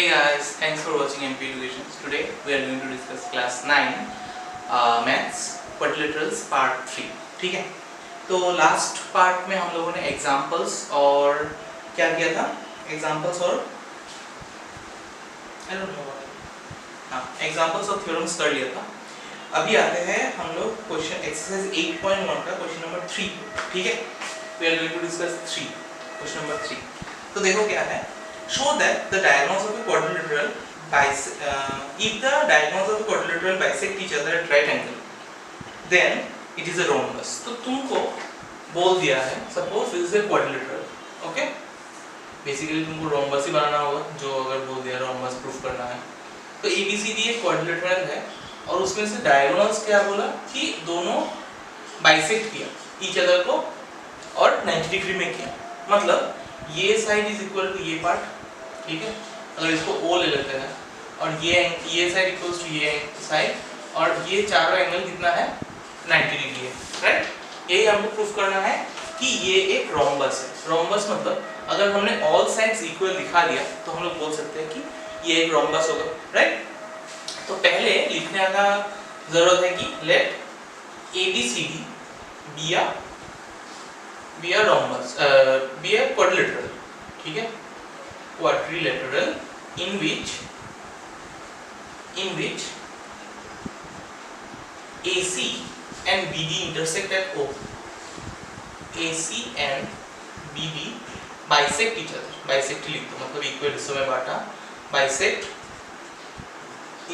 Hey guys, thanks for watching MP Educations. Today we are going to discuss class 9 maths quadrilaterals part 3. ठीक है, तो last part में हम लोगों ने एग्जांपल्स और क्या किया था, एग्जांपल्स और एग्जांपल्स और थ्योरम्स कर लिया था। अभी आते हैं हम लोग क्वेश्चन एक्सरसाइज 8.1 का क्वेश्चन नंबर 3। ठीक है, we are going to discuss question number 3। तो देखो क्या है, show that the diagonals of a quadrilateral if the diagonals of a quadrilateral bisect each other at right angle then it is a rhombus। तो तुमको बोल दिया है suppose this is a quadrilateral, okay, basically तुमको rhombus ही बनाना होगा। जो अगर बोल दिया rhombus प्रूफ करना है तो ABCD एक quadrilateral है और उसमें से diagonals क्या बोला कि दोनों bisect किया each other को और 90 डिग्री में किया। मतलब ये साइड इज इक्वल टू ये पार्ट, ठीक है, अगर इसको O ले लेते हैं और ये साइड इक्वल्स टू ये साइड और ये चारों एंगल कितना है 90 डिग्री है, राइट। यही हमको प्रूफ करना है कि ये एक रोम्बस है। रोम्बस मतलब अगर हमने ऑल साइड्स इक्वल दिखा दिया तो हम लोग बोल सकते हैं कि ये एक रोम्बस होगा, राइट। तो पहले लिखने का जरूरत है कि let ABCD be a rhombus, be a quadrilateral, ठीक है, quadrilateral in which AC and BD intersect at O। AC and BD bisect each other, bisect लिख दो मतलब इक्वल हिस्सों में बांटा, bisect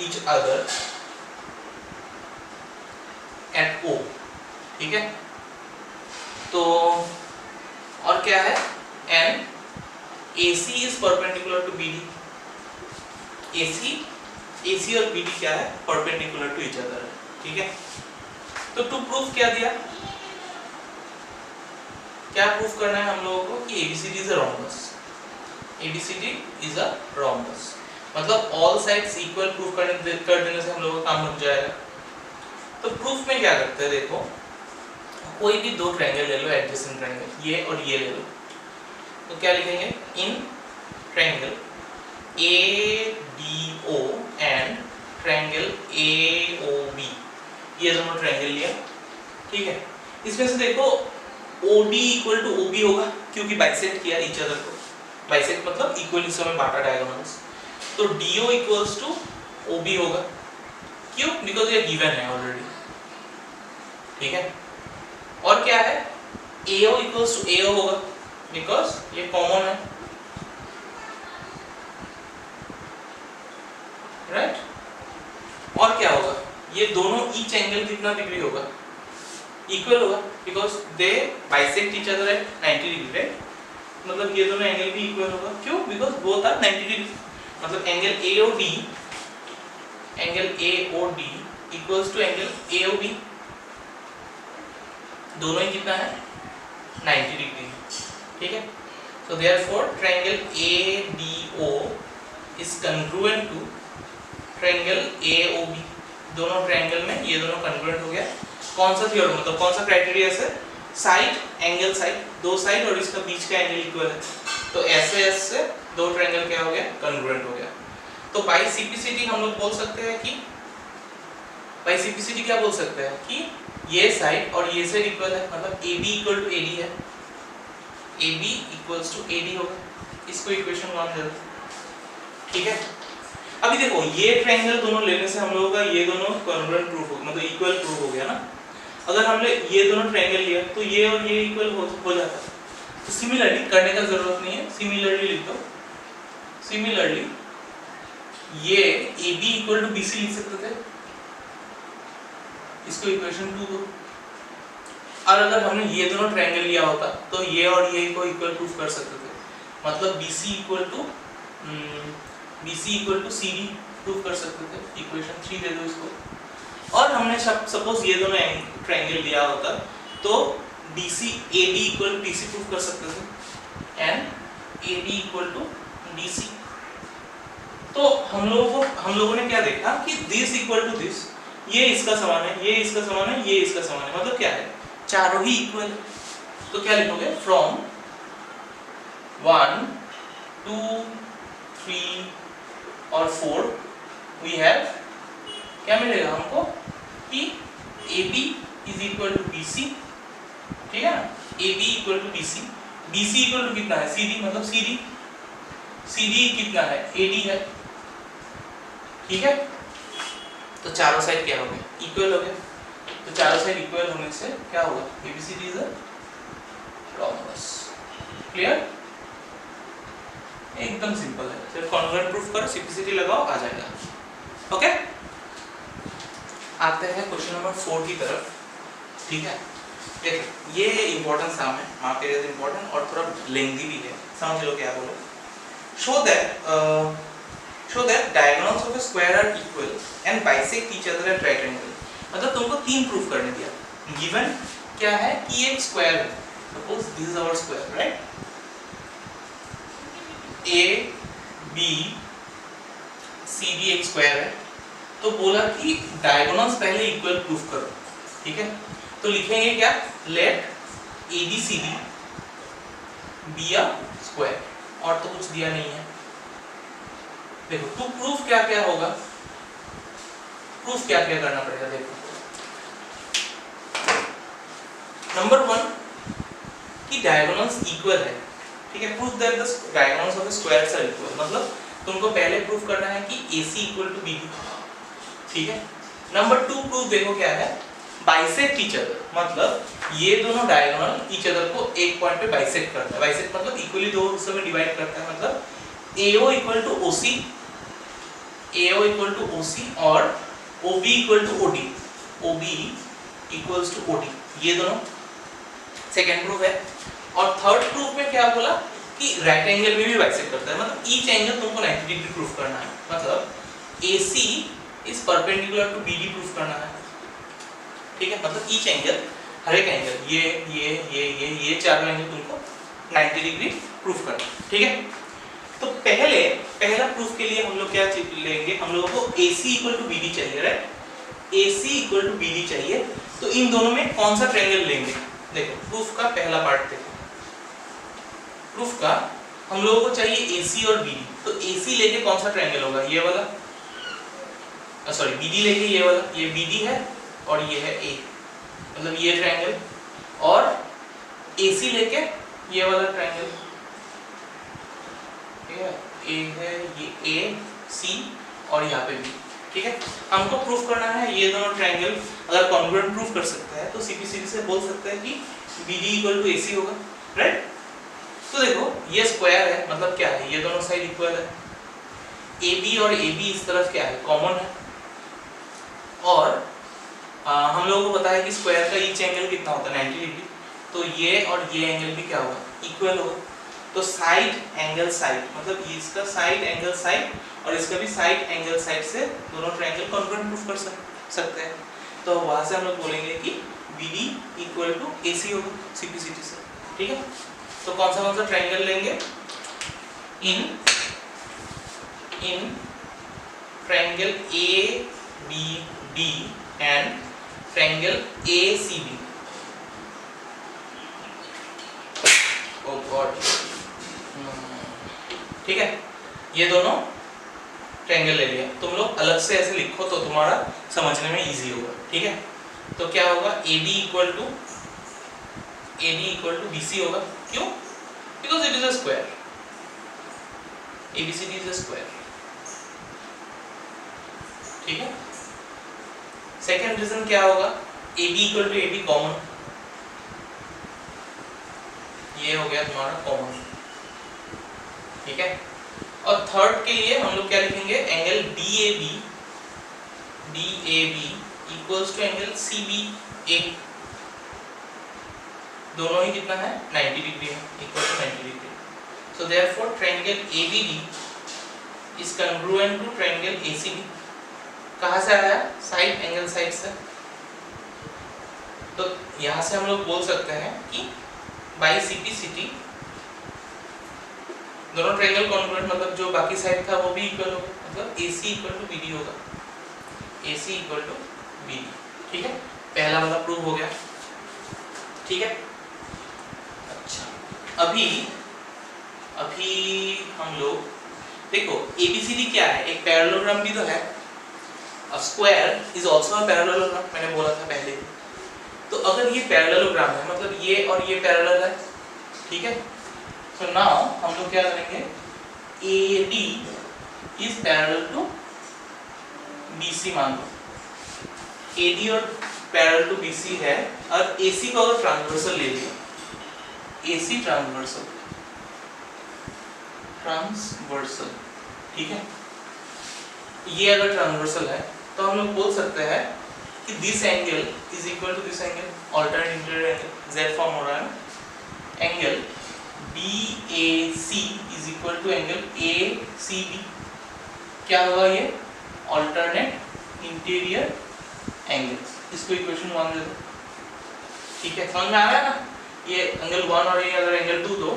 each other at O, ठीक है। तो और क्या है, and AC is perpendicular to BD। AC और BD क्या है, perpendicular to each other, ठीक है। तो टू प्रूफ क्या दिया, क्या प्रूफ करना है हम लोगों को कि ABCD is a rhombus। ABCD is a rhombus मतलब ऑल साइड्स इक्वल प्रूफ कर देने से हम लोगों का काम बन जाएगा। तो प्रूफ में क्या करते हैं, देखो कोई भी दो ट्रायंगल ले लो, एडजेसेंट ट्रायंगल, ये और ये ले लो, तो क्या लिखेंगे, in triangle ADO and triangle AOB, ये दोनों ट्रायंगल लिया, ठीक है। इसमें से देखो OD इक्वल टू OB होगा क्योंकि बाइसेक्ट किया ईच अदर को, बाइसेक्ट मतलब इक्वल हिस्सों में बांटा डायगोनल्स। तो DO इक्वल्स टू OB होगा, क्यों, बिकॉज ये गिवन है ऑलरेडी, ठीक है। और क्या है, AO इक्वल्स टू AO होगा बिकॉज ये कॉमन है, राइट। और क्या होगा, ये दोनों ईच एंगल कितना डिग्री होगा, इक्वल होगा because they bisect each other at 90 degree, right. मतलब ये दोनों एंगल भी इक्वल होगा, क्यों, बिकॉज बोथ आर 90 डिग्री। मतलब angle AOD equals to angle AOB, दोनों ही कितना है 90 डिग्री, ठीक है। So therefore triangle ADO is congruent to triangle AOB। दोनों ट्रायंगल में ये दोनों कॉन्ग्रुएंट हो गया। कौन सा थ्योरम, मतलब कौन सा क्राइटेरिया से, साइड एंगल साइड, दो साइड और इसका बीच का एंगल इक्वल है, तो ऐसे से दो ट्रायंगल क्या हो गया, कॉन्ग्रुएंट हो गया। तो बाय CPCD हम लोग बोल सकते हैं कि, बाय CPCD क्या बोल सकते हैं कि ये साइड और ये साइड इक्वल है, मतलब AB इक्वल टू AD है, AB इक्वल्स टू AD होगा। इसको इक्वेशन 1 दे दो, ठीक है। अभी देखो ये ट्रायंगल दोनों लेने से हम लोगों का ये दोनों कॉन्ग्रुएंट प्रूफ हो, मतलब इक्वल प्रूफ हो गया ना। अगर हमने ये दोनों ट्रायंगल लिया तो ये और ये इक्वल हो जाता। तो सिमिलरली करने का जरूरत नहीं है, सिमिलरली लिख दो। सिमिलरली ये AB इक्वल टू BC लिख सकते थे, इसको इक्वेशन 2 दो। और अगर हमने ये दोनों ट्रायंगल लिया होता तो ये और ये को इक्वल प्रूफ कर सकते थे, मतलब BC equal to CD proof कर सकते थे, इक्वेशन 3 दे दो इसको। और हमने सपोज ये दोनों ट्रायंगल लिया होता तो AD equal to BC proof कर सकते थे, and AB equal to BC। तो हम लोगों ने क्या देखा कि दिस इक्वल टू दिस, ये इसका समान है, ये इसका समान है, ये इसका समान है, मतलब क्या है, चारों ही इक्वल है। तो क्या लिखोगे, फ्रॉम 1 2 3 और 4 वी हैव क्या मिलेगा हमको कि AB is equal to BC, ठीक है ना, AB equal to BC, BC equal to कितना है CD, मतलब CD कितना है AD है, ठीक है। तो चारों साइड क्या हो गए, इक्वल हो गए। तो चारों साइड इक्वल होने से क्या होगा, ABCD is a rhombus. Clear, एकदम सिंपल है, सिर्फ कॉन्ग्रुएंट प्रूफ करो, सिंप्लिसिटी लगाओ, आ जाएगा। ओके, आते हैं क्वेश्चन नंबर 4 की तरफ, ठीक है। देखिए ये इंपॉर्टेंट सम है, आपके लिए इंपॉर्टेंट और थोड़ा लेंथी भी है, समझ लो क्या बोलो। show that diagonals of a square are equal and bisect each other at right angle। मतलब तुमको 3 प्रूफ करने दिया। गिवन क्या है कि एक स्क्वायर है, suppose this is our square, right, A B C D एक स्क्वायर है, तो बोला कि डायगोनल्स पहले इक्वल प्रूफ करो, ठीक है। तो लिखेंगे क्या, let ABCD be a square, और तो कुछ दिया नहीं है। देखो तो प्रूफ क्या क्या होगा, प्रूफ क्या क्या करना पड़ेगा, देखो नंबर 1 कि डायगोनल्स इक्वल है, ठीक है। Proof that the diagonals of the squares are equal, मतलब तुमको पहले प्रूफ करना है कि AC इक्वल टू BD, ठीक है। नंबर 2 प्रूफ देखो क्या है, बाइसेक्ट ईच अदर, मतलब ये दोनों डायगोनल ईच अदर को एक पॉइंट पे बाइसेक्ट करता है। बाइसेक्ट मतलब इक्वली दो हिस्सों में डिवाइड करता है, मतलब AO equal to OC, AO equal to OC और OB equal to OD, OB equals to OD, ये दोनों सेकेंड प्रूफ है। और थर्ड प्रूफ में क्या बोला कि राइट एंगल में भी बाइसेक्ट करता है, मतलब ईच एंगल तुमको 90 डिग्री प्रूफ करना है, मतलब AC is perpendicular to BD proof करना है, ठीक है। मतलब ईच एंगल, हर एक एंगल, ये चारों एंगल तुमको 90 डिग्री प्रूफ करना, ठीक है। तो पहला प्रूफ के लिए हम लोग क्या लेंगे, हम लोगों को AC इक्वल टू BD चाहिए, right, AC equal to BD चाहिए। तो इन दोनों में कौन सा ट्रायंगल लेंगे, देखो प्रूफ का पहला पार्ट देखो, प्रूफ का हम लोगों को चाहिए AC और BD, तो AC लेके कौन सा ट्रायंगल होगा, ये वाला, सॉरी BD लेके ये वाला, ये BD है और ये है A, मतलब ये ट्रायंगल, और AC लेके ये वाला ट्रायंगल, ठीक है, A है, ये AC और यहाँ पे B, ठीक है। हमको प्रूफ करना है ये दोनों ट्रायंगल अगर कॉन्ग्रुएंट प्रूफ कर सकता है तो सीधी से बोल सकते हैं कि BD इक्वल टू AC होगा, राइट। तो देखो ये स्क्वायर है, मतलब क्या है, ये दोनों साइड इक्वल है, AB और AB इस तरफ क्या है, कॉमन है, और हम लोगों को पता है कि स्क्वायर का ईच एंगल कितना होता है, 90 डिग्री, तो ये और ये एंगल भी क्या होगा, इक्वल होगा। तो साइड एंगल साइड, मतलब इसका साइड एंगल साइड और इसका भी साइड एंगल साइड से दोनों ट्रायंगल कॉन्ग्रुएंट प्रूफ कर सकते हैं। तो वहां से हम लोग बोलेंगे कि BD इक्वल टू AC होगा सिंप्लिसिटी से, ठीक है। तो कौन सा ट्रायंगल लेंगे, in triangle ABD and triangle ACB, oh God, ठीक है, ये दोनों ट्रायंगल ले लिया। तुम लोग अलग से ऐसे लिखो तो तुम्हारा समझने में इजी होगा, ठीक है। तो क्या होगा, AB इक्वल टू BC होगा, क्यों, because it is a square, ABCD is a square, ठीक है। सेकेंड रीजन क्या होगा, AB equal to AB common, ये हो गया तुम्हारा कॉमन, ठीक है। और थर्ड के लिए हम लोग क्या लिखेंगे, angle DAB equals to angle CBA, दोनों ही कितना है, 90 डिग्री है, equal to 90 degree. So therefore triangle ABD is congruent to triangle ACB। कहाँ से आया, साइड एंगल साइड से। तो यहाँ से हम लोग बोल सकते हैं कि बाई सिंप्लिसिटी दोनों ट्रायंगल कॉन्ग्रुएंट, मतलब जो बाकी साइड था वो भी इक्वल होगा, मतलब AC इक्वल टू BD होगा, AC इक्वल टू BD, ठीक है। पहला वाला प्रूव हो गया, ठीक है। अच्छा, अभी हम लोग देखो एबीसीडी क्या है, एक पैरेललोग्राम भी तो है। A square is also a parallelogram, मैंने बोला था पहले भी। तो अगर ये पैरेललोग्राम है मतलब ये और ये पैरेलल है, ठीक है। सो नाउ हम लोग क्या करेंगे, AD is parallel to BC मान लो, AD और पैरेलल टू BC है, और AC को अगर ट्रांसवर्सल ले लिया, AC ट्रांसवर्सल, ठीक है, ये अगर ट्रांसवर्सल है तो हम लोग बोल सकते हैं कि this angle is equal to this angle, alternate interior angle, Z form हो रहा है ना। Angle BAC is equal to angle ACB, क्या होगा ये, अल्टरनेट इंटीरियर एंगल। इसको इक्वेशन 1 दे दो, ठीक है, समझ में आ रहा है ना। ये एंगल 1 और ये अगर एंगल 2 दो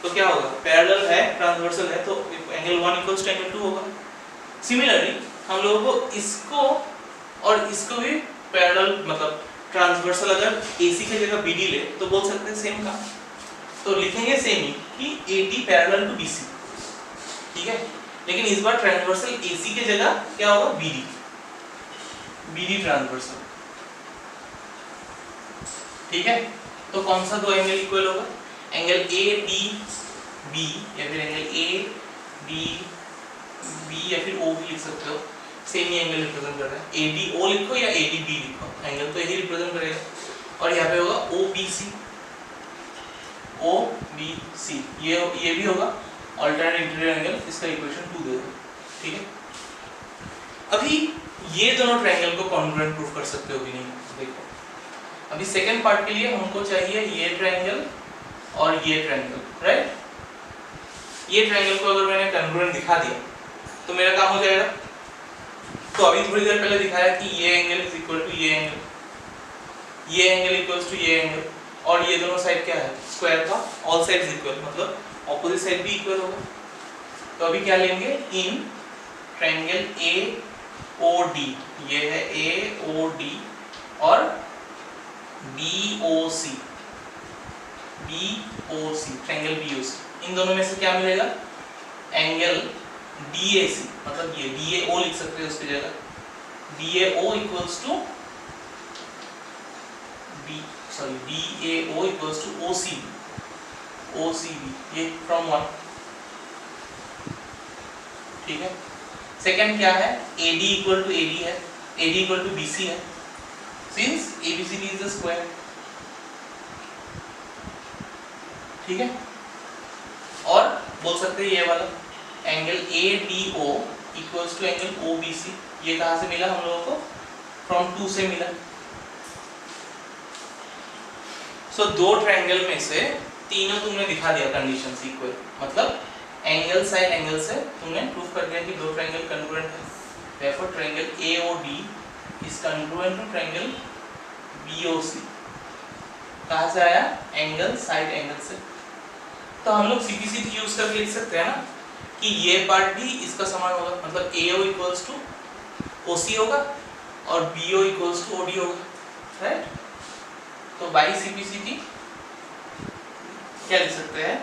तो क्या होगा, पैरेलल है, ट्रांसवर्सल है, तो एंगल 1 इक्वल्स टू एंगल 2 होगा। सिमिलरली हम लोगों को इसको और इसको भी पैरेलल मतलब ट्रांसवर्सल अगर AC की जगह BD ले तो बोल सकते हैं सेम काम, तो लिखेंगे सेम ही कि AD पैरेलल टू BC, ठीक है। लेकिन इस बार ट्रांसवर्सल AC की जगह क्या होगा, BD ट्रांसवर्सल, ठीक है। तो कौन सा दो एंगल इक्वल होगा, एंगल ADB या फिर एंगल ADB या फिर O भी लिख सकते हो, सेम ही एंगल रिप्रेजेंट कर रहा है। ADO लिखो या ADB लिखो, एंगल तो यही रिप्रेजेंट करेगा। और यहाँ पे होगा OBC, ये भी होगा अल्टरनेट इंटीरियर एंगल, इसका इक्वेशन 2 दे दो, ठीक है। अभी ये दोनों ट्रायंगल को कॉन्ग्रुएंट प्रूफ कर सकते हो कि नहीं, देखो अभी सेकंड पार्ट के लिए हमको चाहिए ये ट्रायंगल और ये ट्रायंगल, राइट। ये ट्रायंगल को अगर मैंने कॉन्ग्रुएंट दिखा दिया तो मेरा काम हो जाएगा। तो अभी थोड़ी देर पहले दिखाया कि ये एंगल इज इक्वल टू ये एंगल, ये एंगल इक्वल्स टू ये एंगल, और ये दोनों साइड क्या है, स्क्वायर का ऑल साइड्स इक्वल, मतलब ऑपोजिट साइड भी इक्वल होगा। तो अभी क्या लेंगे, इन ट्रायंगल AOD, ये है AOD और BOC, ट्रायंगल BOC, इन दोनों में से क्या मिलेगा, एंगल DAC, मतलब ये DAO लिख सकते हो उसकी जगह, DAO इक्वल्स टू OCB, ये फ्रॉम 1, ठीक है। सेकंड क्या है, AD इक्वल टू AD है, AD इक्वल टू BC है, since ABCD is a square, ठीक है। और बोल सकते हैं ये वाला angle ADO equals to angle OBC, ये कहाँ से मिला हम लोगों को, फ्रॉम 2 से मिला। सो दो ट्रायंगल में से तीनों तुमने दिखा दिया कंडीशंस इक्वल, मतलब एंगल साइड एंगल से तुमने प्रूफ कर दिया कि दो ट्रायंगल कॉन्ग्रुएंट है। Therefore triangle AOD is congruent to triangle BOC, कहाँ से आया, एंगल साइड एंगल से। तो हम लोग CPCT यूज करके लिख सकते हैं ना कि ये पार्ट भी इसका समान होगा, मतलब AO इक्वल्स टू OC होगा और BO इक्वल्स टू OD होगा, राइट। तो बाई CPCT क्या लिख सकते हैं,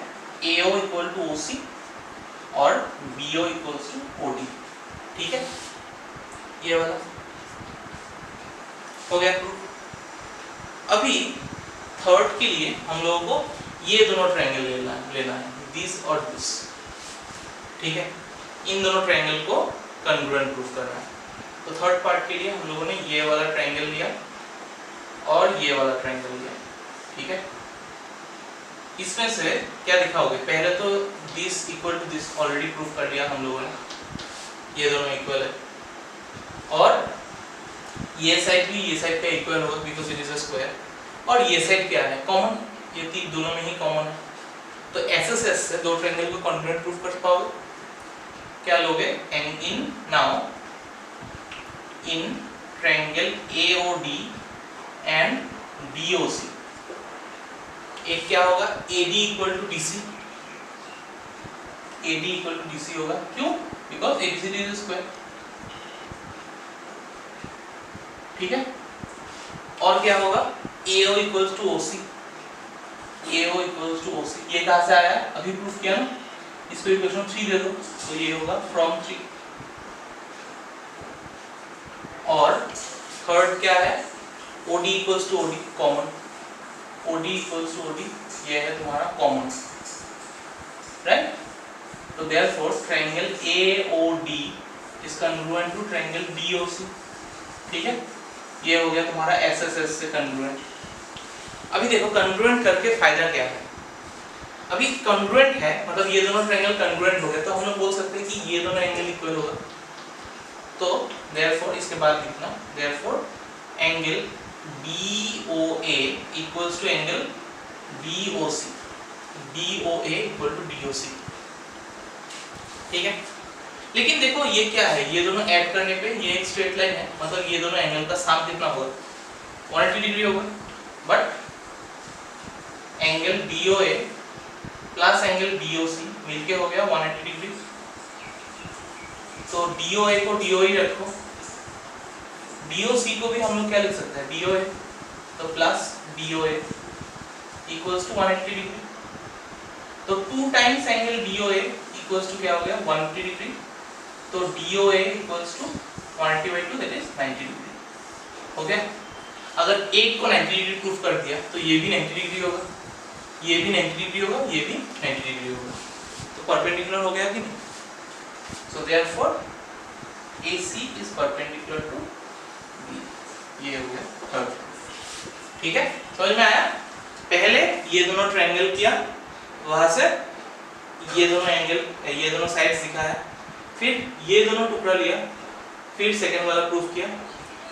AO इक्वल टू OC और BO इक्वल्स टू OD, ठीक है। ये वाला हो गया प्रूफ। अभी थर्ड के लिए हम लोगों को ये दोनों ट्रायंगल लेना है, दिस और दिस, ठीक है। इन दोनों ट्रायंगल को कॉन्ग्रुएंट प्रूफ करना है। तो थर्ड पार्ट के लिए हम लोगों ने ये वाला ट्रायंगल लिया और ये वाला ट्रायंगल लिया, ठीक है। इसमें से क्या दिखाओगे, पहले तो this equal to this already proof कर लिया हम लोगों ने, ये दोनों इक्वल है, और ये साइड भी ये साइड का इक्वल होगा because it is a square, और ये साइड क्या है, कॉमन, ये तीन दोनों में ही कॉमन है। तो ऐसे से दो ट्रायंगल को कॉन्ग्रुएंट प्रूफ कर पाओगे, क्या लोगे, and in now in triangle AOD and BOC एक क्या होगा, AD equal to BC, AD equal to BC होगा, क्यों, बिकॉज ABCD इज स्क्वायर, ठीक है। और क्या होगा, AO equals to OC, AO equals to OC, ये कहाँ से आया, अभी प्रूफ किया ना, इसको इक्वेशन 3 दे दो तो ये होगा फ्रॉम 3। और थर्ड क्या है, OD equals to OD common, OD equals to OD ये है तुम्हारा कॉमन, राइट। तो therefore triangle AOD is congruent to triangle BOC, ठीक है। ये हो गया तुम्हारा SSS से कॉन्ग्रुएंट। अभी देखो कॉन्ग्रुएंट करके फायदा क्या है, अभी कॉन्ग्रुएंट है मतलब ये दोनों ट्रायंगल कॉन्ग्रुएंट हो गए तो हम लोग बोल सकते हैं कि ये दोनों एंगल इक्वल होगा। तो देयरफॉर इसके बाद लिखना therefore angle BOA equals to angle BOC, BOA equal to BOC, ठीक है। लेकिन देखो ये क्या है, ये दोनों ऐड करने पे ये एक स्ट्रेट लाइन है मतलब ये दोनों एंगल का सम कितना होगा 180 डिग्री होगा। But angle BOA plus angle BOC मिलके हो गया 180 डिग्री। तो DOA को DOE रखो, BOC को भी हम लोग क्या लिख सकते हैं BOA, तो plus BOA equals to 180 degree. तो 2 times angle BOA equals to क्या हो गया 180 डिग्री। तो DOA equals to 180/2 that is 90 degree, हो गया। अगर 8 को 90 डिग्री प्रूफ कर दिया तो ये भी 90 डिग्री होगा, ये भी 90 डिग्री होगा, ये भी 90 डिग्री होगा, तो परपेंडिकुलर हो गया कि नहीं। So therefore AC is perpendicular to B, ये हो गया थर्ड, ठीक है। समझ में आया। पहले ये दोनों ट्रायंगल किया, वहां से ये दोनों एंगल ये दोनों साइड्स दिखाया, फिर ये दोनों टुकड़ा लिया, फिर सेकंड वाला प्रूफ किया,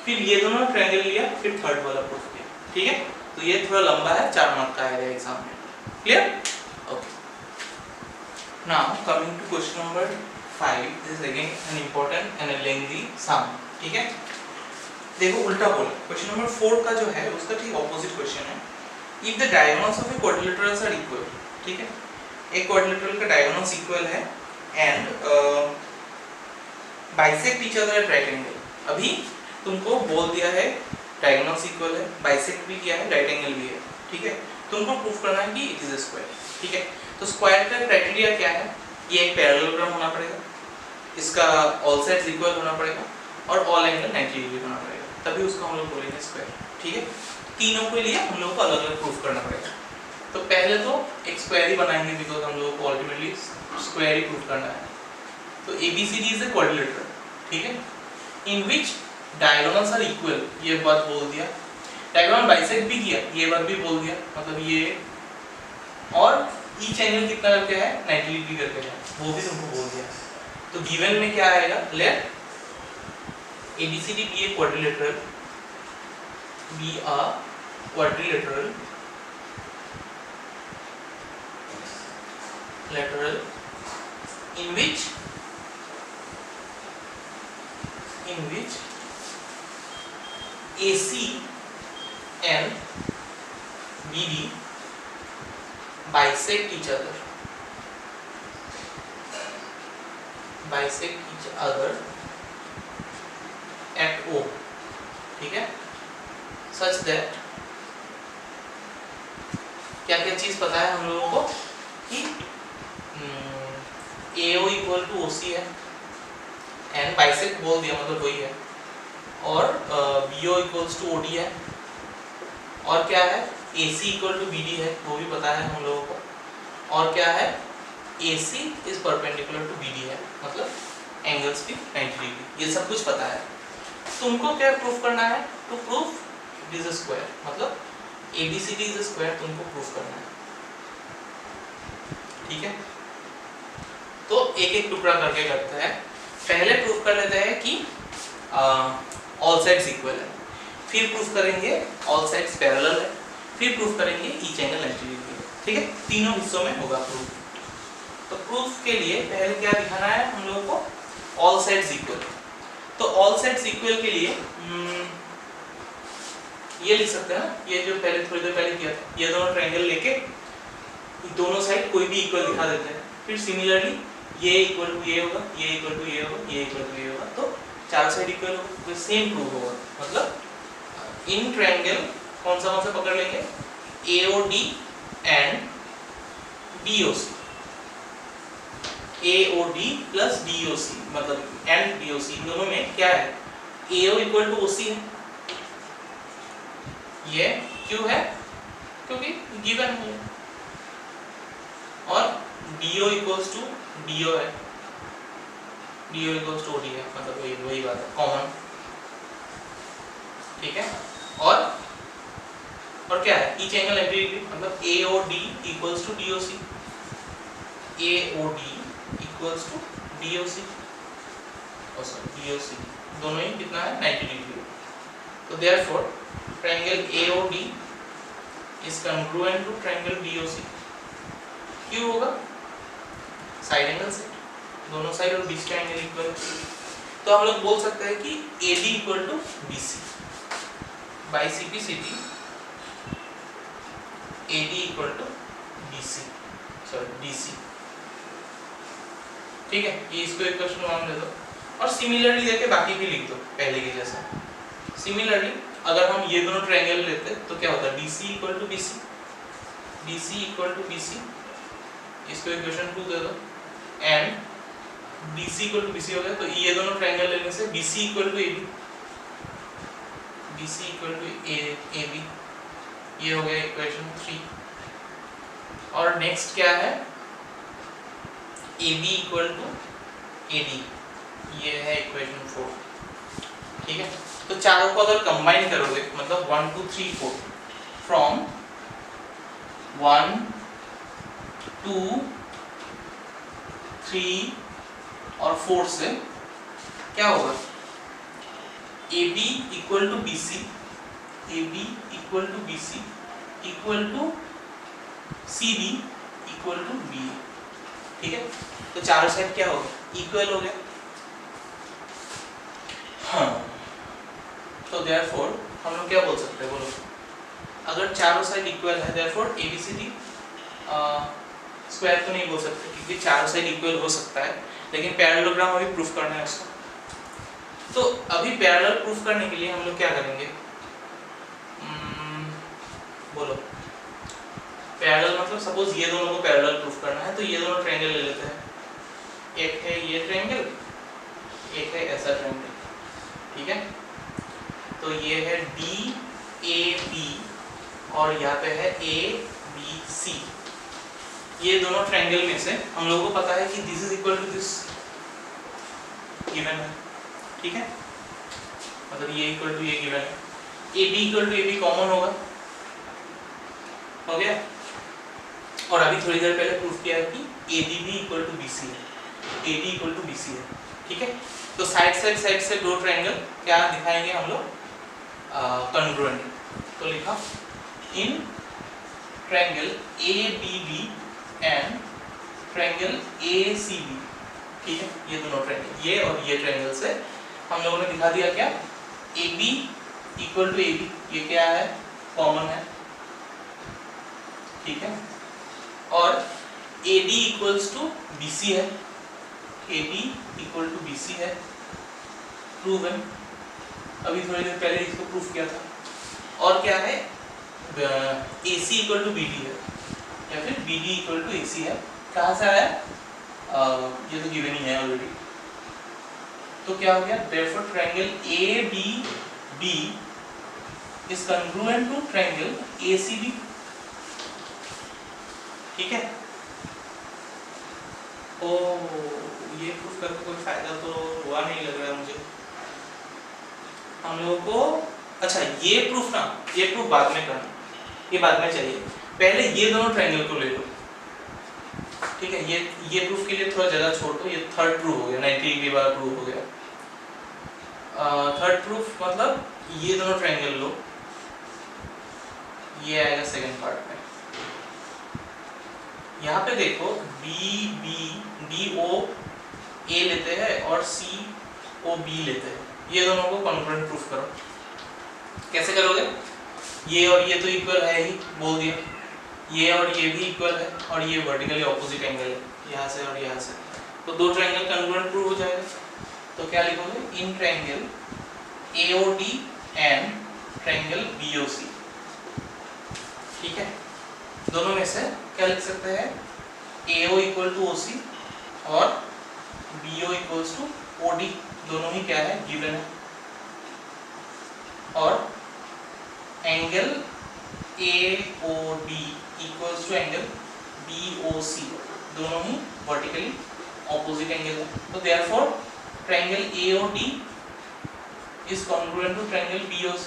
फिर ये दोनों ट्रायंगल लिया, फिर थर्ड वाला प्रूफ किया, ठीक है। तो ये थोड़ा लंबा है, 4 मार्क का आएगा एग्जाम में, clear. Okay, now coming to question number 5, this is again an important and a lengthy sum, ठीक है। देखो उल्टा बोला, क्वेश्चन नंबर 4 का जो है उसका ठीक ऑपोजिट क्वेश्चन है। If the diagonals of a quadrilaterals are equal, ठीक है, एक क्वाड्रिलेटरल का डायगोनल्स इक्वल है and bisect each other at right angle. अभी तुमको बोल दिया है डायगोनल्स इक्वल है, बाइसेक्ट भी किया है, राइट एंगल भी है, ठीक है। तुमको प्रूफ करना है कि इट इज अ स्क्वायर, ठीक है। तो स्क्वायर का क्राइटेरिया क्या है, ये एक पैरेललोग्राम होना पड़ेगा, इसका ऑल साइड्स इक्वल होना पड़ेगा और ऑल एंगल 90 डिग्री होना पड़ेगा, तभी उसको हम लोग बोलेंगे स्क्वायर, ठीक है। तीनों के लिए हम लोगों को अलग अलग प्रूफ करना पड़ेगा। तो पहले तो एक स्क्वायर ही बनाएंगे बिकॉज हम लोगों को अल्टीमेटली स्क्वायर ही प्रूफ करना है। तो ABCD इज अ क्वाड्रिलेटरल, ठीक है, इन विच डायगोनल्स आर इक्वल, ये बात बोल दिया। डायगोनल बाइसेक्ट भी किया, ये बात भी बोल दिया, मतलब ये, और ईच एंगल कितना करके है 90 डिग्री करके है, वो भी तुमको बोल दिया। तो गिवन में क्या आएगा, late ABCD be a quadrilateral, be a quadrilateral lateral in which AC and BD bisect each other at O, ठीक है। सच दैट क्या क्या चीज पता है हम लोगों को कि AO इक्वल टू OC है एंड बाइसेक्ट बोल दिया मतलब वही है, और BO इक्वल्स टू OD है, और क्या है AC इक्वल टू BD है, वो भी पता है हम लोगों को, और क्या है AC is perpendicular to BD है, मतलब एंगल्स भी 90 डिग्री, ये सब कुछ पता है। तुमको क्या प्रूफ करना है, to proof it is a square, मतलब ABCD इज अ स्क्वायर तुमको प्रूफ करना है, ठीक है। तो एक एक टुकड़ा करके करते हैं। पहले प्रूफ कर लेते हैं कि ऑल साइड्स इक्वल है, फिर प्रूफ करेंगे ऑल साइड्स पैरेलल है, फिर प्रूफ करेंगे ईच एंगल 90 डिग्री है, ठीक है। तीनों हिस्सों में होगा प्रूफ। तो प्रूफ के लिए पहले क्या दिखाना है हम लोगों को, ऑल साइड्स इक्वल। तो ऑल साइड्स इक्वल के लिए ये लिख सकते हैं ना, ये जो पहले थोड़ी देर पहले किया था, ये दोनों ट्रायंगल लेके दोनों साइड कोई भी इक्वल दिखा देते हैं, फिर सिमिलरली ये इक्वल टू ये होगा, ये इक्वल टू ये होगा, ये इक्वल टू ये होगा, तो चारों साइड इक्वल होगा, तो सेम प्रूफ होगा। मतलब इन ट्रायंगल कौन सा पकड़ लेंगे, AOD and BOC, AOD plus DOC मतलब एंड DOC दोनों में क्या है, AO इक्वल टू OC है, ये क्यों है, क्योंकि गिवन है, और DO इक्वल्स टू DO है, DO इक्वल्स टू OD है, मतलब वही बात है, कॉमन, ठीक है। और क्या है, ईच एंगल एंटी डिग्री मतलब AOD equals to DOC, AOD equals to DOC, DOC दोनों ही कितना है 90 डिग्री। तो therefore triangle AOD is congruent to triangle DOC। क्यों होगा, साइड एंगल से दोनों साइड और बीच का एंगल इक्वल, तो हम लोग बोल सकते हैं कि AD equal to BC by CP/CD, AD equal to BC sorry DC, ठीक है। ये इसको एक क्वेश्चन मान ले दो, और सिमिलरली देके बाकी भी लिख दो पहले के जैसा। सिमिलरली अगर हम ये दोनों ट्रायंगल लेते तो क्या होता है, DC equal to BC, BC equal to BC, इसको इक्वेशन 2 दे दो, and BC equal to BC हो गया, तो ये दोनों ट्रायंगल लेने से BC equal to AB, BC equal to AB, ये हो गया इक्वेशन 3। और नेक्स्ट क्या है, AB इक्वल टू AD, ये है इक्वेशन 4, ठीक है। तो चारों को अगर कंबाइन करोगे मतलब 1 2 3 4 फ्रॉम 1 2 3 और 4 से क्या होगा, AB equal to BC, AB equal to BC equal to CD equal to BA, ठीक है। तो चारों साइड क्या होगा, इक्वल हो गया, हाँ। तो देयरफॉर हम लोग क्या बोल सकते हैं, बोलो, अगर चारों साइड इक्वल है देयरफॉर ABCD स्क्वायर तो नहीं बोल सकते, क्योंकि चारों साइड इक्वल हो सकता है, लेकिन पैरेललोग्राम अभी प्रूफ करना है उसको। तो अभी पैरेलल प्रूफ करने के लिए हम लोग क्या करेंगे, बोलो, पैरेलल मतलब सपोज ये दोनों को पैरेलल प्रूफ करना है, तो ये दोनों ट्रायंगल ले लेते हैं, एक है ये ट्रायंगल, एक है ऐसा ट्रायंगल, ठीक है। तो ये है DAB और यहाँ पे है ABC, ये दोनों ट्रायंगल में से हम लोगों को पता है कि this is equal to this, given है, ठीक है, मतलब ये इक्वल टू ये गिवन है, AB equal to AB common होगा, हो गया। और अभी थोड़ी देर पहले प्रूफ किया है कि AD भी इक्वल टू BC है, AD इक्वल टू BC है, ठीक है। तो साइड से दो ट्रायंगल क्या दिखाएंगे हम लोग, कॉन्ग्रुएंट। तो लिखा in triangle ADB and triangle ACB, ठीक है, ये दोनों ट्रायंगल, ये और ये ट्रायंगल से हम लोगों ने दिखा दिया क्या, AB इक्वल टू AB, ये क्या है, कॉमन है, ठीक है। और AD इक्वल्स टू BC है, AD इक्वल टू BC है, प्रूवन, अभी थोड़ी देर पहले इसको प्रूफ किया था। और क्या है, AC इक्वल टू BD है, या फिर BD इक्वल टू AC है, कहाँ से आया, ये तो गिवन ही है ऑलरेडी। तो क्या हो गया, therefore triangle ADB is congruent to triangle ACB, ठीक है। ओ ये प्रूफ करके कोई फायदा तो हुआ नहीं लग रहा है मुझे हम लोगों को। अच्छा ये प्रूफ ना, ये प्रूफ बाद में करना, ये बाद में चाहिए, पहले ये दोनों ट्रायंगल को ले लो, ठीक है। ये प्रूफ के लिए थोड़ा जगह छोड़ दो, ये थर्ड प्रूफ हो गया, 90 डिग्री वाला प्रूफ हो गया। थर्ड प्रूफ मतलब ये दोनों ट्रायंगल लो, ये आएगा सेकंड पार्ट में। यहाँ पे देखो DO A लेते हैं और CO B लेते हैं, ये दोनों को कॉन्ग्रुएंट प्रूफ करो। कैसे करोगे, ये और ये तो इक्वल है ही, बोल दिया, ये और ये भी इक्वल है, और ये वर्टिकली ऑपोजिट एंगल है, यहाँ से और यहाँ से, तो दो ट्रायंगल कॉन्ग्रुएंट प्रूफ हो जाएगा। तो क्या लिखोगे, इन triangle AOD and triangle BOC, ठीक है। दोनों में से क्या लिख सकते हैं, AO इक्वल टू OC और BO इक्वल्स टू OD, दोनों ही क्या है गिवन है, और angle AOD equals to angle BOC, दोनों ही वर्टिकली ऑपोजिट एंगल है। तो therefore triangle AOD is congruent to triangle BOC,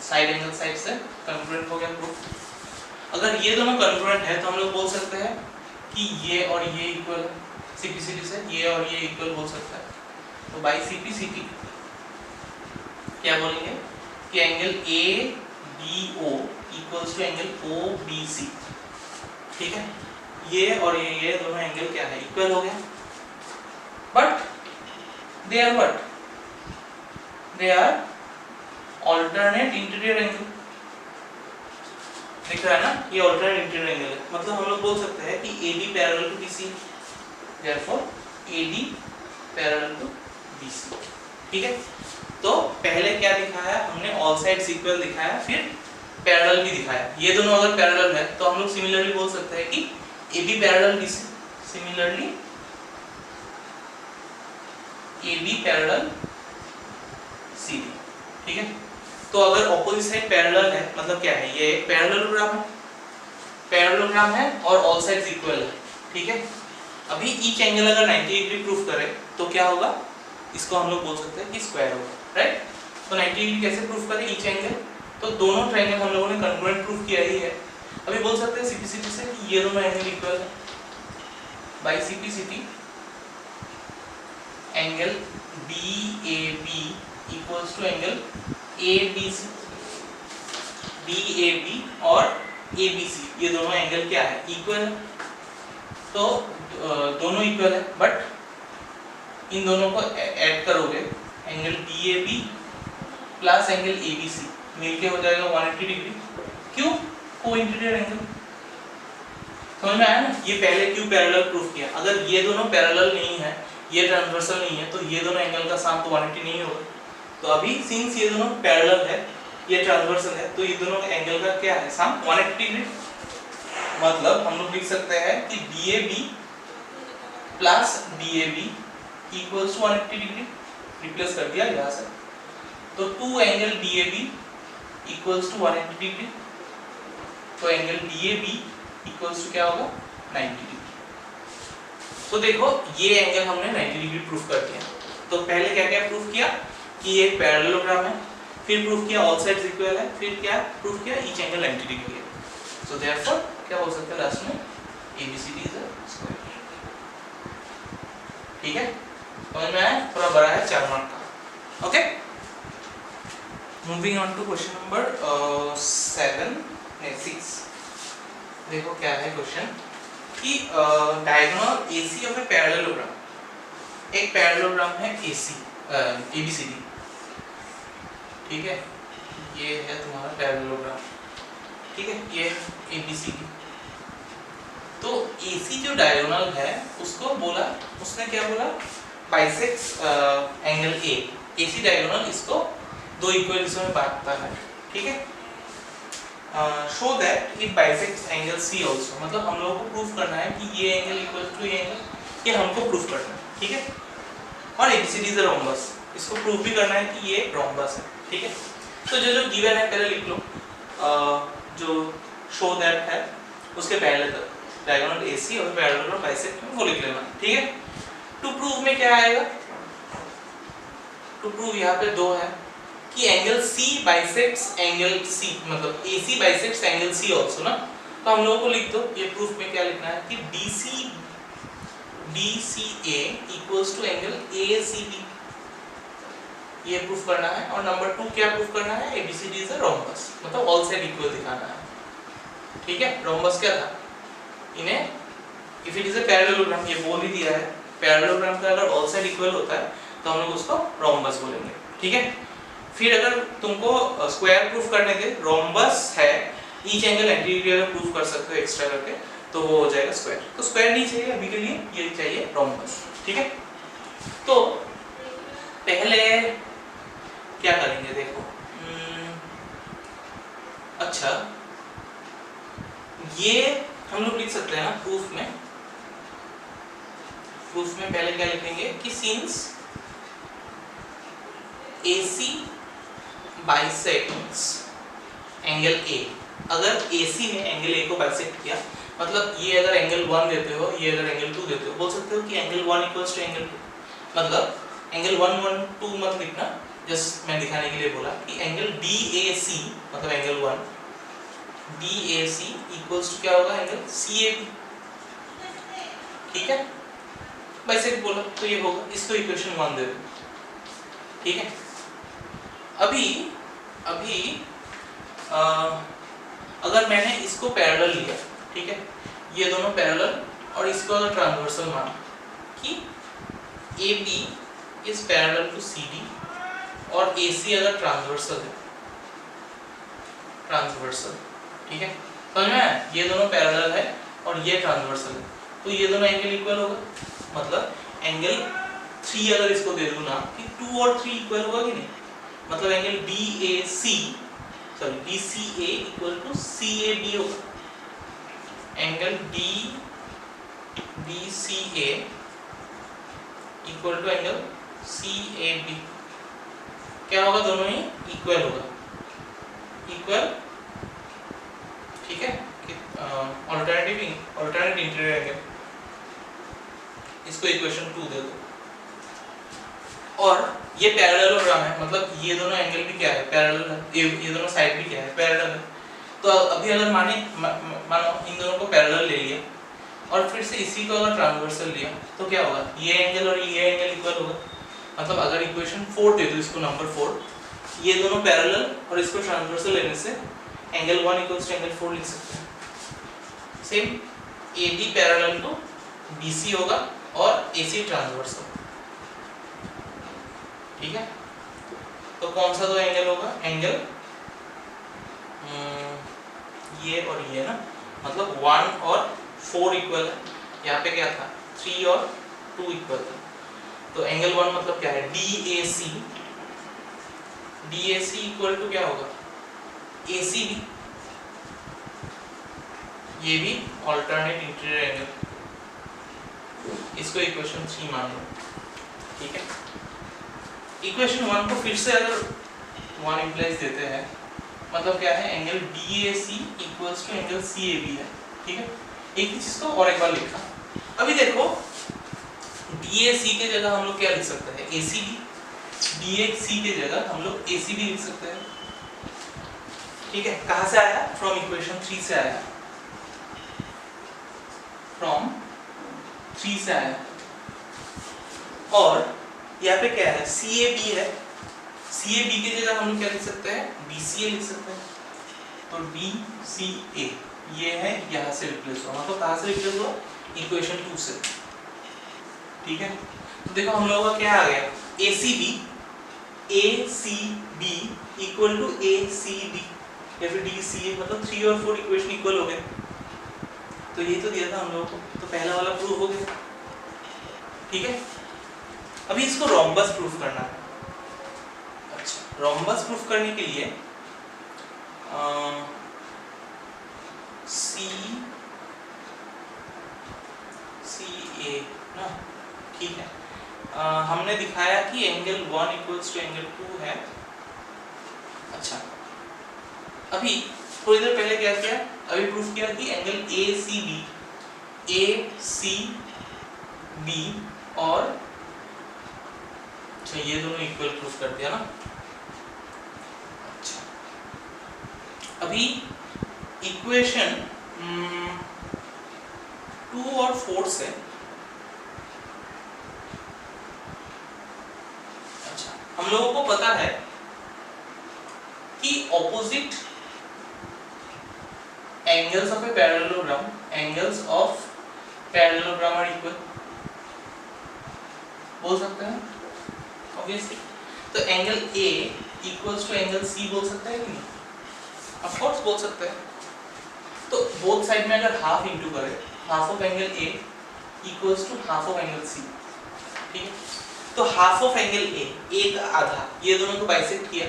side angle side से कॉन्ग्रुएंट हो गया प्रूफ। अगर ये दोनों कॉन्ग्रुएंट है तो हम लोग बोल सकते हैं कि ये और ये इक्वल है, CPCD से ये और ये इक्वल हो सकता है। तो बाय CPCD क्या बोलेंगे कि angle ABO equals to angle OBC, ठीक है, ये और ये दोनों एंगल क्या है इक्वल हो गया, but they are what, they are alternate interior angle, दिख रहा है ना, ये ऑल्टरनेट इंटीरियर एंगल है। मतलब हम लोग बोल सकते हैं कि AD parallel to BC, therefore AD parallel to BC, ठीक है। तो पहले क्या दिखाया हमने, ऑल साइड्स इक्वल दिखाया, फिर पैरेलल भी दिखाया। ये दोनों अगर पैरेलल है तो हम लोग सिमिलरली बोल सकते हैं कि AB parallel BC, similarly AB parallel CD, ठीक है। तो अगर ऑपोजिट साइड पैरेलल है मतलब क्या है, ये एक पैरेललोग्राम है, पैरेललोग्राम है और ऑल साइड्स इक्वल है, ठीक है। अभी ईच एंगल अगर 90 डिग्री प्रूफ करे तो क्या होगा, इसको हम लोग बोल सकते हैं कि स्क्वायर होगा, राइट। तो 90 डिग्री कैसे प्रूफ करें ईच एंगल, तो दोनों ट्रायंगल हम लोगों ने कॉन्ग्रुएंट प्रूफ किया ही है। अभी बोल सकते हैं CPCD से कि ये दोनों एंगल इक्वल है, by CPCD angle BAB equals to angle ABC, BAB और ABC ये दोनों एंगल क्या है इक्वल है। तो दोनों इक्वल है, बट इन दोनों को ऐड करोगे, angle BAB plus angle ABC मिलके हो जाएगा 180 डिग्री। क्यों, को इंटीरियर एंगल, समझ में आया ना। ये पहले क्यों पैरेलल प्रूफ किया, अगर ये दोनों पैरेलल नहीं है, ये ट्रांसवर्सल नहीं है, तो ये दोनों एंगल का सम तो 180 नहीं होगा। तो अभी सिंस ये दोनों पैरेलल है, ये ट्रांसवर्सल है, तो ये दोनों एंगल का क्या है सम 180 डिग्री। मतलब हम लोग लिख सकते हैं कि BAB plus DAB equals to 180 degree, replace कर दिया यहाँ से। तो 2 angle DAB equals to 180 degree, तो एंगल DAB इक्वल्स टू क्या होगा 90 डिग्री। तो देखो ये एंगल हमने 90 डिग्री प्रूफ कर दिया। तो पहले क्या क्या प्रूफ किया कि ये एक पैरेललोग्राम है, फिर प्रूफ किया ऑल साइड्स इक्वल है, फिर क्या प्रूफ किया ईच एंगल 90 डिग्री है। सो देयरफॉर क्या बोल सकते हैं लास्ट में, ABCD इज अ स्क्वायर, ठीक है। समझ में आया, थोड़ा बड़ा है 4 मार्क का, okay. Moving on to question number 6। देखो क्या है क्वेश्चन कि diagonal AC of a parallelogram, एक पैरेललोग्राम है ABCD, ठीक है, ये है तुम्हारा पैरेललोग्राम, ठीक है, ये ABCD। तो AC जो डायगोनल है उसको बोला, उसने क्या बोला, bisects angle A। AC diagonal इसको दो इक्वल हिस्सों में बांटता है, ठीक है। Show that it bisects angle C also, मतलब हम लोगों को प्रूफ करना है कि ये एंगल इक्वल टू ये एंगल, ये हमको प्रूफ करना है, ठीक है। और ABCD इज अ रोम्बस, इसको प्रूफ भी करना है कि ये रोम्बस है, ठीक है। तो जो जो गिवन है पहले लिख लो, जो शो दैट है उसके पहले तक डायगोनल AC और पैरेलल बाइसेक्ट में वो लिख लेना, ठीक है। टू प्रूव में क्या आएगा, टू प्रूव यहाँ पे दो है कि angle C bisects angle C, मतलब AC bisects angle C also ना। तो हम लोगों को लिख दो, ये प्रूफ में क्या लिखना है कि DCA equals to angle ACB, ये प्रूफ करना है। और नंबर 2 क्या प्रूफ करना है, ABCD इज अ रोम्बस, मतलब ऑल साइड इक्वल दिखाना है, ठीक है। रोम्बस क्या था, इन्हें if it is a parallelogram, ये बोल ही दिया है, पैरेललोग्राम का अगर ऑल साइड इक्वल होता है तो हम लोग उसको रोम्बस बोलेंगे, ठीक है। फिर अगर तुमको स्क्वायर प्रूफ करने के रोम्बस है, ईच एंगल 90 डिग्री अगर प्रूफ कर सकते हो एक्स्ट्रा करके, तो वो हो जाएगा स्क्वायर। तो स्क्वायर नहीं चाहिए अभी के लिए, ये चाहिए रोम्बस, ठीक है। तो पहले क्या करेंगे देखो, अच्छा ये हम लोग लिख सकते हैं ना प्रूफ में पहले क्या लिखेंगे कि since AC bisects angle A, अगर AC ने एंगल A को बाइसेक्ट किया, मतलब ये अगर एंगल 1 देते हो, ये अगर एंगल 2 देते हो, बोल सकते हो कि एंगल 1 इक्वल्स टू एंगल 2, मतलब एंगल 1 1 2 मत लिखना, जस्ट मैं दिखाने के लिए बोला कि एंगल DAC मतलब एंगल 1 DAC इक्वल्स टू क्या होगा एंगल CAB, ठीक है, बाइसेक्ट बोला तो ये होगा, इसको इक्वेशन 1 दे दो, ठीक है। अभी अगर मैंने इसको पैरेलल लिया, ठीक है, ये दोनों पैरेलल, और इसको अगर ट्रांसवर्सल माना कि AB is parallel to CD और AC अगर ट्रांसवर्सल है, ठीक है, समझ में आया? ये दोनों पैरेलल है और ये ट्रांसवर्सल है, तो ये दोनों एंगल इक्वल होगा, मतलब एंगल 3 अगर इसको दे दूं ना कि 2 और 3 इक्वल होगा कि नहीं, मतलब angle DCA equal to CAB होगा, angle DCA equal to angle CAB, क्या होगा, दोनों ही इक्वल होगा, इक्वल, ठीक है, अल्टरनेट इंटीरियर एंगल, इसको इक्वेशन 2 दे दो, और ये पैरेललोग्राम है, मतलब ये दोनों एंगल भी क्या है, पैरेलल है, ये दोनों साइड भी क्या है, पैरेलल है। तो अभी अगर मानो इन दोनों को पैरेलल ले लिया और फिर से इसी को अगर ट्रांसवर्सल लिया तो क्या होगा, ये एंगल और ये एंगल इक्वल होगा, मतलब अगर इक्वेशन 4 दे दो इसको, नंबर 4, ये दोनों पैरेलल और इसको ट्रांसवर्सल लेने से एंगल 1 इक्वल्स टू एंगल 4 लिख सकते हैं। Same AB parallel to BC होगा और AC ट्रांसवर्सल, ठीक है। तो कौन सा दो एंगल होगा, एंगल ये और ये ना, मतलब 1 और 4 इक्वल है, यहाँ पे क्या था 3 और 2 इक्वल था, तो एंगल 1 मतलब क्या है DAC इक्वल टू क्या होगा ACB, ये भी अल्टरनेट इंटीरियर एंगल, इसको इक्वेशन 3 मान लो, ठीक है। इक्वेशन 1 को फिर से अगर 1 इम्प्लाइज देते हैं, मतलब क्या है, angle DAC equals to angle CAB है, ठीक है। एक ही चीज को और एक बार लिखा, अभी देखो DAC के जगह हम लोग क्या लिख सकते हैं, ACB, DAC के जगह हम लोग ACB लिख सकते हैं, ठीक है। कहाँ से आया, फ्रॉम इक्वेशन 3 से आया, फ्रॉम 3 से आया, और यहाँ पे क्या है CAB है, CAB की जगह हम लोग क्या लिख सकते हैं, BCA लिख सकते हैं, तो DCA ये है, यहाँ से रिप्लेस हुआ, मतलब कहाँ से रिप्लेस हुआ, इक्वेशन 2 से, ठीक है। तो देखो हम लोगों का क्या आ गया, ACB इक्वल टू ACD या फिर DCA, मतलब 3 और 4 इक्वेशन इक्वल हो गए, तो ये तो दिया था हम लोगों को, तो पहला वाला प्रूफ हो गया, ठीक है। अभी इसको रोम्बस प्रूफ करना है। अच्छा, रोम्बस प्रूफ करने के लिए CA ना, ठीक है। हमने दिखाया कि एंगल 1 इक्वल्स टू एंगल 2 है। अच्छा, अभी थोड़ी देर पहले क्या किया, अभी प्रूफ किया कि एंगल ACB और अच्छा ये दोनों इक्वल प्रूफ कर दिया ना। अच्छा, अभी इक्वेशन 2 और 4 से, अच्छा हम लोगों को पता है कि opposite angles of a parallelogram, angles of parallelogram are equal, बोल सकते हैं ऑब्वियसली। तो angle A equals to angle C बोल सकते हैं कि नहीं, ऑफ कोर्स बोल सकते हैं। तो बोथ साइड में अगर हाफ इंटू करें, half of angle A equals to half of angle C, ठीक है। तो हाफ ऑफ एंगल A का आधा, ये दोनों को बाइसेक्ट किया,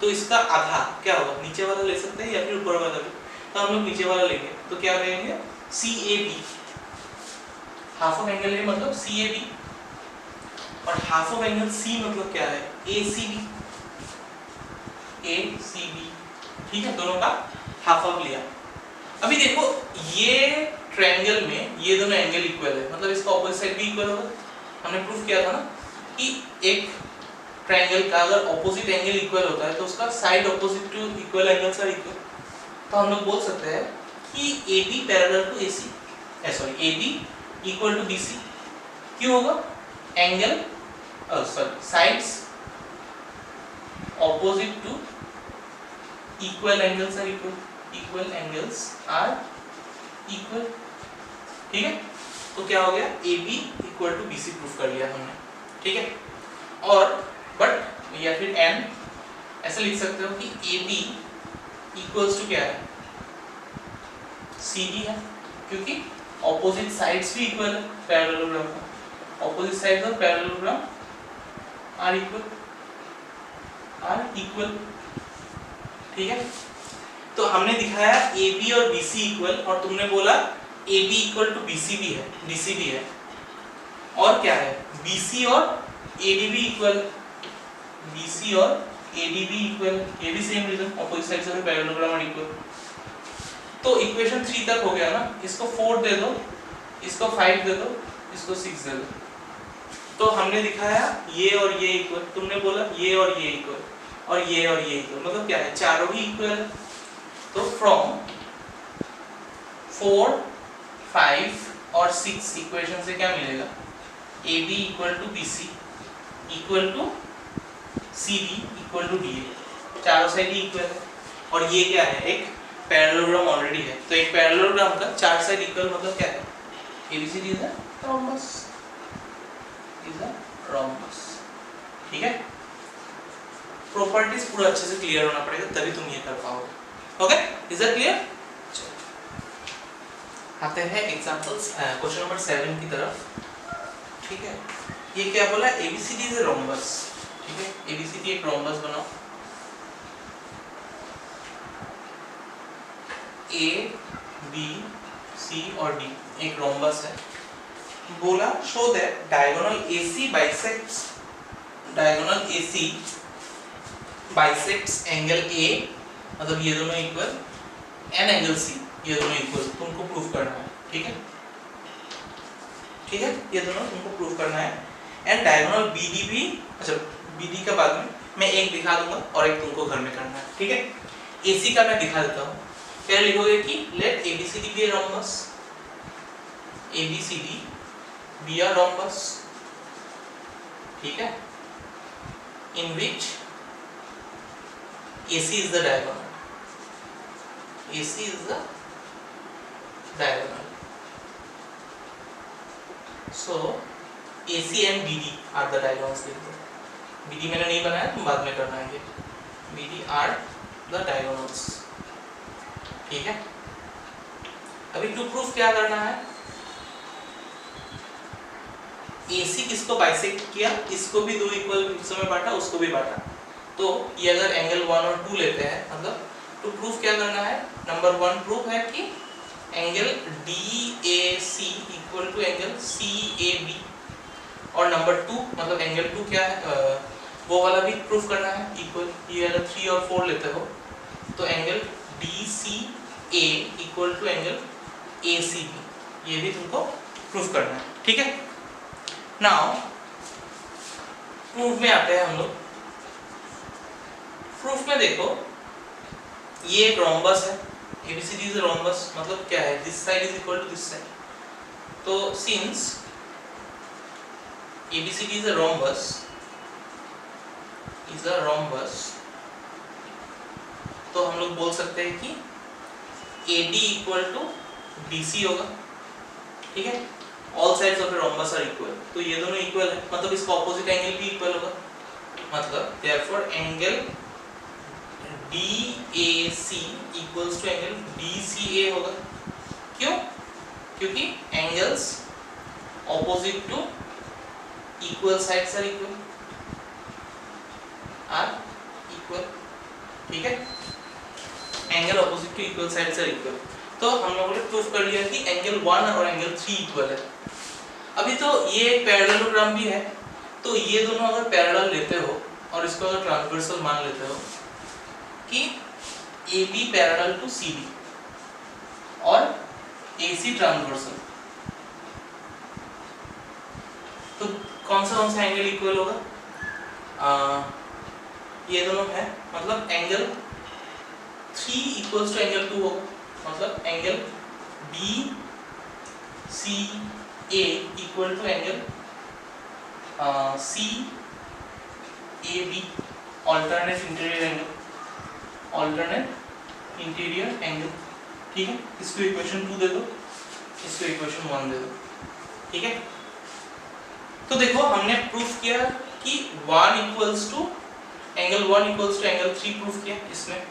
तो इसका आधा क्या होगा, नीचे वाला ले सकते हैं या फिर ऊपर वाला भी, तो हम लोग नीचे वाला लेंगे, तो क्या लेंगे CAB, half of angle A मतलब CAB, और हाफ ऑफ एंगल C मतलब क्या है ACB, ठीक है, दोनों का हाफ ऑफ लिया। अभी देखो ये ट्रायंगल में ये दोनों एंगल इक्वल है, मतलब इसका ऑपोजिट साइड भी इक्वल होगा। हमने प्रूफ किया था ना कि एक ट्रायंगल का अगर ऑपोजिट एंगल इक्वल होता है तो उसका side opposite to equal angles are equal. तो हम लोग बोल सकते हैं कि AB parallel to AC, AB equal to BC। क्यों होगा? Angle sides opposite to equal angles are equal, equal angles are equal, ठीक है। तो क्या हो गया AB equal to BC proof कर लिया हमने, ठीक है। और बट या फिर N ऐसे लिख सकते हो कि AB इक्वल्स टू क्या है CD है, क्योंकि ऑपोजिट साइड्स भी इक्वल है पैरेललोग्राम का, opposite sides of parallelogram are equal, ठीक है। तो हमने दिखाया AB और BC इक्वल, और तुमने बोला AB इक्वल टू BC भी है, DC भी है, और क्या है BC और AD भी इक्वल, BC और AD भी इक्वल, ये भी same reason, opposite sides of parallelogram are equal. तो इक्वेशन 3 तक हो गया ना, इसको 4 दे दो, इसको 5 दे दो, इसको 6 दे दो। तो हमने दिखाया ये और ये इक्वल, तुमने बोला ये और ये इक्वल, और ये और ये इक्वल, मतलब क्या है चारों ही इक्वल है। तो फ्रॉम 4, 5 और 6 इक्वेशन से क्या मिलेगा, AB equal to BC equal to CD equal to DA, चारों साइड ही इक्वल है। और ये क्या है एक पैरेललोग्राम ऑलरेडी है, तो एक पैरेललोग्राम का चार साइड इक्वल मतलब क्या है ABCD इज अ रोम्बस, ठीक है। प्रॉपर्टीज पूरा अच्छे से क्लियर होना पड़ेगा तभी तुम ये कर पाओगे, ओके। Is that clear? आते हैं एग्जांपल्स क्वेश्चन नंबर 7 की तरफ, ठीक है। ये क्या बोला, ABCD इज अ रोम्बस, ठीक है। ABCD एक रोम्बस बनाओ, A, B, C और D एक रोम्बस है। बोला show that diagonal AC bisects angle A, मतलब ये दोनों इक्वल, एंड एंगल C ये दोनों इक्वल, तुमको प्रूफ करना है, ठीक है, ठीक है। ये दोनों तुमको प्रूफ करना है। एंड डायगोनल BD भी, अच्छा BD का बाद में मैं एक दिखा दूंगा और एक तुमको घर में करना है, ठीक है। AC का मैं दिखा देता हूँ। क्या लिखोगे कि let ABCD be a rhombus, ABCD be a rhombus, ठीक है, इन विच AC is the diagonal, AC is the diagonal, so AC and BD are the diagonals। BD मैंने नहीं बनाया, तुम बाद में करना है, BD are the diagonals, ठीक है। अभी टू प्रूफ क्या करना है, AC किसको बाइसेक्ट किया, इसको भी दो इक्वल हिस्सों में बांटा, उसको भी बांटा। तो ये अगर एंगल 1 और 2 लेते हैं, मतलब टू प्रूफ क्या करना है, नंबर 1 प्रूफ है कि angle DAC equal to angle CAB, और नंबर 2 मतलब एंगल 2 क्या है, वो वाला भी प्रूफ करना है इक्वल। ये अगर 3 और 4 लेते हो तो angle DCA equal to angle ACB, ये भी तुमको प्रूफ करना है, ठीक है। नाउ प्रूफ में आते हैं हम लोग। प्रूफ में देखो ये एक रोम्बस है, ABCD इज अ रोम्बस, मतलब क्या है, this side is equal to this side. तो since ABCD is a rhombus, तो हम लोग बोल सकते हैं कि AD इक्वल टू BC होगा, ठीक है। All sides of a rhombus are equal, तो ये दोनों इक्वल है, मतलब इसका ऑपोजिट एंगल भी इक्वल होगा, मतलब therefore angle DAC equals to angle DCA होगा। क्यों? क्योंकि angles opposite to equal sides are equal, ठीक है। Angle opposite to equal sides are equal, तो तो हम लोगों ने प्रूफ कर लिया कि एंगल 1 और एंगल 3 इक्वल है। अभी तो ये एक पैरेललोग्राम भी है, तो ये दोनों अगर पैरेलल लेते हो और इसको अगर ट्रांसवर्सल मान लेते हो कि AB पैरेलल टू CD और AC ट्रांसवर्सल, तो कौन सा एंगल इक्वल होगा? ये दोनों है, मतलब एंगल 3 इक्वल्स टू एंगल 2 होगा, मतलब angle BCA equal to angle CAB, alternate interior angle. ठीक है, इसको इक्वेशन 2 दे दो, इसको इक्वेशन 1 दे दो। ठीक है, तो देखो हमने प्रूफ किया कि 1 equals to angle 1 equals to angle 3 proof किया इसमें,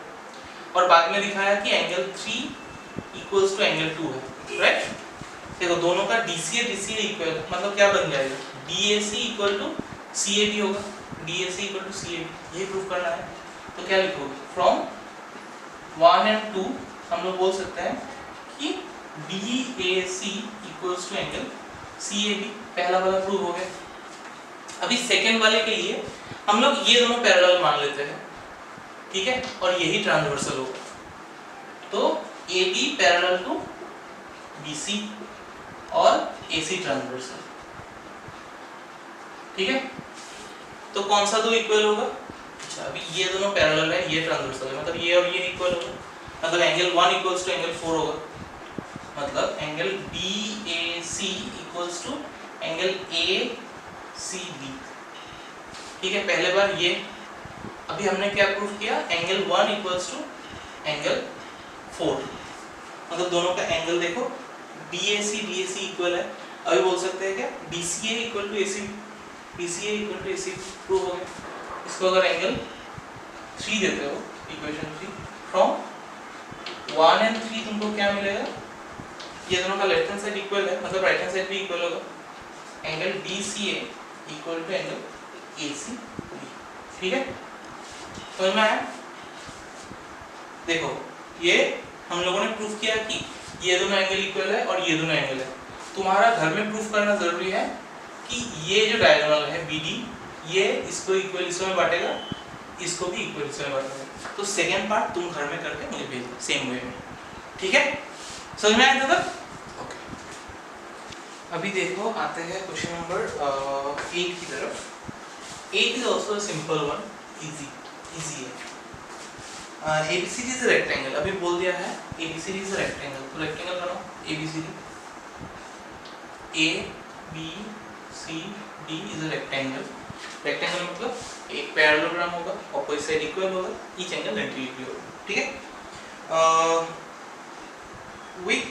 और बाद में दिखाया कि एंगल 3 इक्वल्स टू एंगल 2 है, राइट। देखो दोनों का DCA इक्वल, मतलब क्या बन जाएगा? DAC इक्वल टू CAB होगा, DAC इक्वल टू CAB, ये प्रूफ करना है। तो क्या लिखोगे? फ्रॉम 1 एंड 2 हम लोग बोल सकते हैं कि DAC equals to angle CAB, पहला वाला प्रूव हो गया। अभी सेकंड वाले के लिए हम लोग ये दोनों पैरेलल मान लेते हैं, ठीक है, और यही ट्रांसवर्सल होगा। तो AB पैरेलल टू BC और AC ट्रांसवर्सल, ठीक है। तो कौन सा दो इक्वल होगा? अच्छा, अभी ये दोनों पैरेलल है, ये ट्रांसवर्सल है, मतलब ये और ये इक्वल होगा, मतलब एंगल 1 इक्वल्स टू एंगल 4 होगा, मतलब angle BAC equals to angle ACB। ठीक है, पहले बार ये, अभी हमने क्या प्रूफ किया? एंगल 1 इक्वल्स टू एंगल 4, मतलब दोनों का एंगल देखो BAC इक्वल है। अभी बोल सकते हैं क्या? BCA equal to AC, BCA equal to AC prove हो गया। इसको अगर एंगल 3 देते हो, इक्वेशन 3, फ्रॉम 1 एंड 3 तुमको क्या मिलेगा? ये दोनों का लेफ्ट हैंड साइड इक्वल है, मतलब राइट हैंड साइड भी इक्वल होगा। Angle BCA equal to angle ACB, ठीक है, समझ में आया? देखो ये हम लोगों ने प्रूफ किया कि ये दोनों एंगल इक्वल है और ये दोनों एंगल है। तुम्हारा घर में प्रूफ करना जरूरी है कि ये जो डायगोनल है BD, ये इसको इक्वल हिस्सों में बांटेगा, इसको भी इक्वल हिस्सों में बांटेगा। तो सेकंड पार्ट तुम घर में करके मुझे भेज दो सेम वे में, ठीक है, समझ में आया था? ओके, अभी देखो आते हैं क्वेश्चन नंबर 8 की तरफ। 8 is also a simple one, easy है। ABCD is a rectangle, अभी बोल दिया है ABCD is a rectangle, तो रेक्टेंगल बनाओ ABCD। ABCD is a rectangle, rectangle मतलब एक पैरेललोग्राम होगा, ऑपोजिट साइड इक्वल होगा, ईच एंगल 90 डिग्री होगा, ठीक है। With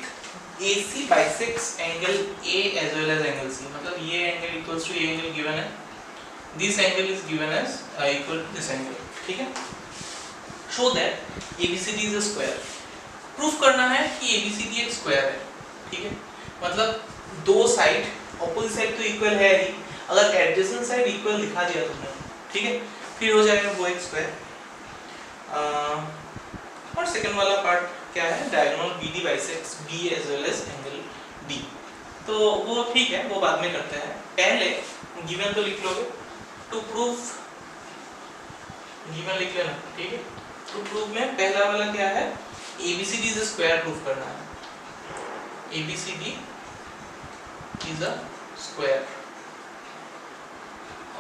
AC bisects angle A as well as angle C, मतलब ये एंगल इक्वल्स टू ये एंगल गिवन है, this angle is given as equal to this angle, ठीक है। Show that ABCD is a square, proof करना है कि ABCD एक स्क्वायर है, ठीक है, मतलब दो साइड, ऑपोजिट साइड तो इक्वल है ही, अगर एडजेसेंट साइड इक्वल दिखा दिया तुमने, ठीक है, फिर हो जाएगा वो एक स्क्वायर। और सेकंड वाला पार्ट क्या है? Diagonal BD bisects B as well as angle D, तो वो ठीक है, वो बाद में करते हैं, पहले गिवन तो लिख लोगे। टू प्रूफ गिवन लिख लेना, ठीक है। टू प्रूफ में पहला वाला क्या है? ABCD is a square proof करना है, ABCD is a square।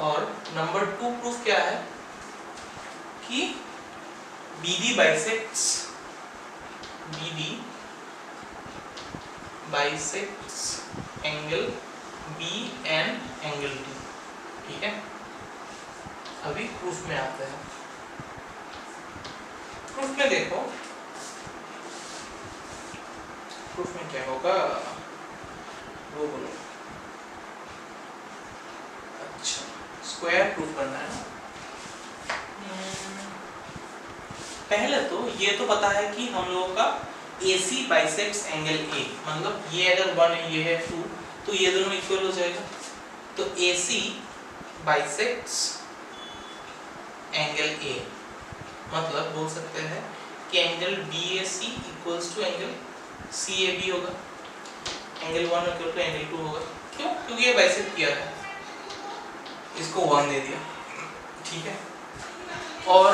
और नंबर 2 प्रूफ क्या है? कि BD bisects angle B and angle D, ठीक है। अभी प्रूफ में आते हैं। प्रूफ में देखो, प्रूफ में क्या होगा वो बोलो। अच्छा, स्क्वायर प्रूफ करना है ना। पहले तो ये तो पता है कि हम लोगों का AC बाइसेक्ट्स एंगल A, मतलब ये अगर 1 है, ये है 2, तो ये दोनों इक्वल हो जाएगा। तो AC बाइसेक्ट्स एंगल A, मतलब बोल सकते हैं कि angle BAC equals to angle C A B होगा, एंगल 1 इक्वल टू एंगल 2 होगा। क्यों? क्योंकि ये बाइसेक्ट किया है, इसको 1 दे दिया, ठीक है। और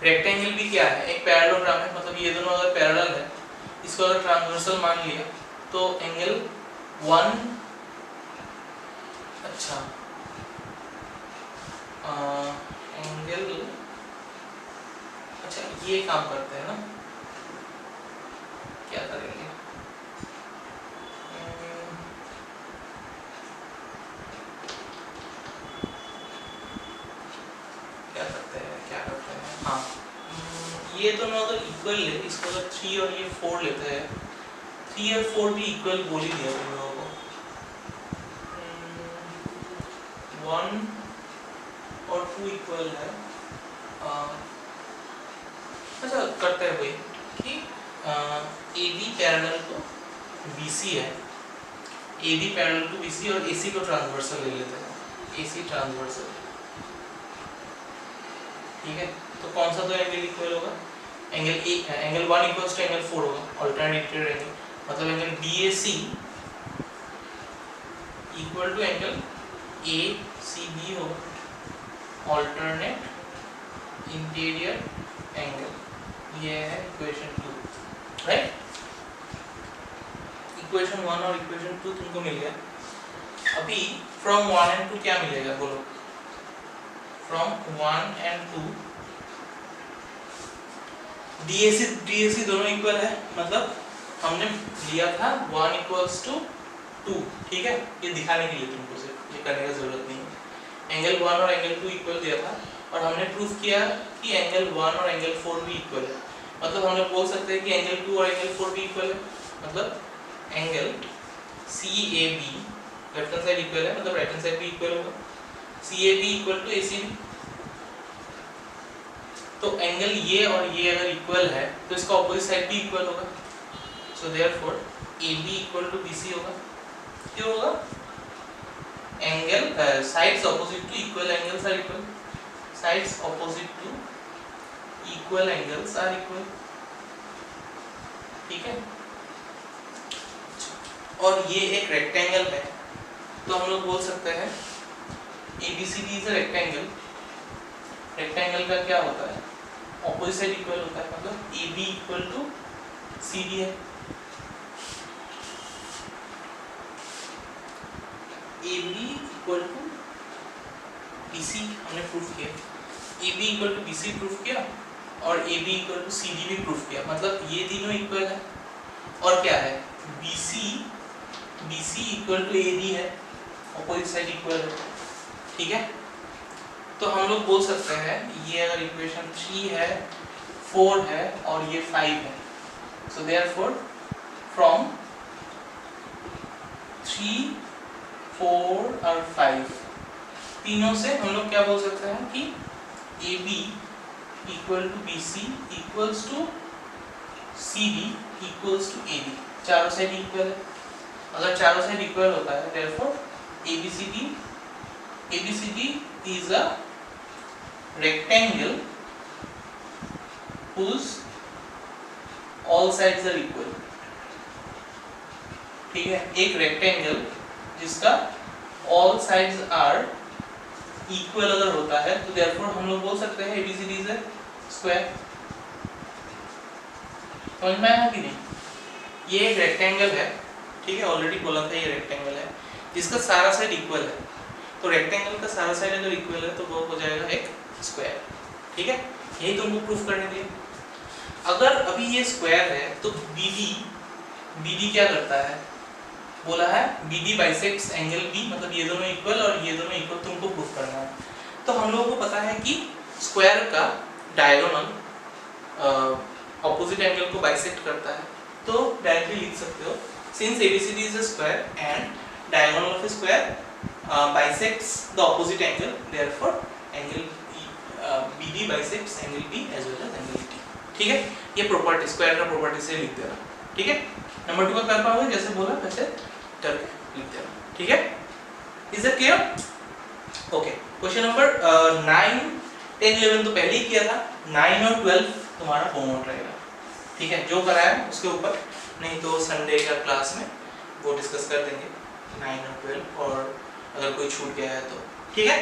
रेक्टेंगल भी क्या है, एक पैरेललोग्राम है, मतलब ये दोनों अगर पैरेलल है, इसको अगर ट्रांसवर्सल मान लिया तो एंगल 1, अच्छा एंगल, अच्छा ये काम करते हैं ना, क्या करेंगे, क्या करते हैं, हाँ ये दोनों अगर इक्वल है, इसको अगर 3 और ये 4 लेते हैं, 3 और 4 भी इक्वल बोल ही दिया तुम लोगों को, 1 और 2 इक्वल है। अच्छा करते हैं भाई कि A B parallel to B C है, A B parallel to B C और ए सी को ट्रांसवर्सल ले लेते हैं, ए सी ट्रांसवर्सल, ठीक है। तो कौन सा दो एंगल इक्वल होगा, एंगल 1 इक्वल्स टू एंगल 4 होगा, अल्टरनेटिव एंगल, मतलब angle B A C equal to angle A C B होगा, अल्टरनेट इंटीरियर एंगल, ये है इक्वेशन 2, राइट। इक्वेशन 1 और इक्वेशन 2 तुमको मिल गया। अभी फ्रॉम 1 एंड 2 क्या मिलेगा बोलो, फ्रॉम 1 एंड 2 DAC दोनों इक्वल है, मतलब हमने लिया था 1 इक्वल्स टू 2, ठीक है, ये दिखाने के लिए तुमको सिर्फ, ये करने की जरूरत नहीं है। एंगल 1 और एंगल 2 इक्वल दिया था और हमने प्रूफ किया कि एंगल 1 और एंगल 4 भी इक्वल है, मतलब हमने बोल सकते हैं कि एंगल 2 और एंगल 4 भी इक्वल है, मतलब angle CAB left hand side equal है, मतलब राइट हैंड साइड भी इक्वल होगा, CAB इक्वल टू ACB। तो एंगल ये और ये अगर इक्वल है तो इसका ऑपोजिट साइड भी इक्वल होगा, so therefore AB equal to BC होगा। क्यों होगा? Angle sides opposite to equal angles are equal, sides opposite to equal angles are equal, ठीक है। और ये एक रेक्टेंगल है, तो हम लोग बोल सकते हैं ABCD is a rectangle. Rectangle का क्या होता है, ऑपोजिट साइड इक्वल होता है, मतलब AB इक्वल टू CD है, AB इक्वल टू BC हमने प्रूफ किया, AB equal to BC proof किया और AB इक्वल टू CD भी प्रूफ किया, मतलब ये तीनों इक्वल है। और क्या है, BC इक्वल टू AD है, ऑपोजिट साइड इक्वल है, ठीक है। तो हम लोग बोल सकते हैं ये अगर इक्वेशन 3 है, 4 है और ये 5 है, सो देयरफॉर फ्रॉम 3, 4 और 5 तीनों से हम लोग क्या बोल सकते हैं कि AB equal to BC equals to CD equals to AD, चारों साइड इक्वल है। अगर चारों साइड इक्वल होता है therefore ABCD is a rectangle whose all sides are equal, ठीक है। एक रेक्टेंगल जिसका all sides are equal अगर होता है तो therefore हम लोग बोल सकते हैं ABCD is a square। समझ में आया कि नहीं? ये एक रेक्टेंगल है, ठीक है, ऑलरेडी बोला था ये रेक्टेंगल है जिसका सारा साइड इक्वल है, तो रेक्टेंगल का सारा साइड अगर इक्वल है तो वो हो जाएगा एक स्क्वायर, ठीक है। यही तुमको प्रूफ करने दिए। अगर अभी ये स्क्वायर है तो BD क्या करता है, बोला है BD बाइसेक्ट्स एंगल B, मतलब ये दोनों इक्वल और ये दोनों इक्वल, तुमको प्रूफ करना है। तो हम लोगों को पता है कि स्क्वायर का डायगोनल ऑपोजिट एंगल को बाइसेक्ट करता है, तो डायरेक्टली लिख सकते हो since ABCD is a square and diagonal of a square bisects the opposite angle, therefore angle BD bisects angle B as well as angle D, ठीक है। ये प्रॉपर्टी स्क्वायर का प्रॉपर्टी से लिख देना, ठीक है। नंबर 2 का कर पाओगे, जैसे बोला वैसे करके लिख देना, ठीक है। Is it clear? Okay, question number 9, 10, 11 तो पहले ही किया था, 9 और 12 तुम्हारा होमवर्क रहेगा, ठीक है, जो कराया उसके ऊपर, नहीं तो संडे का क्लास में वो डिस्कस कर देंगे 9 और 12, और अगर कोई छूट गया है तो ठीक है।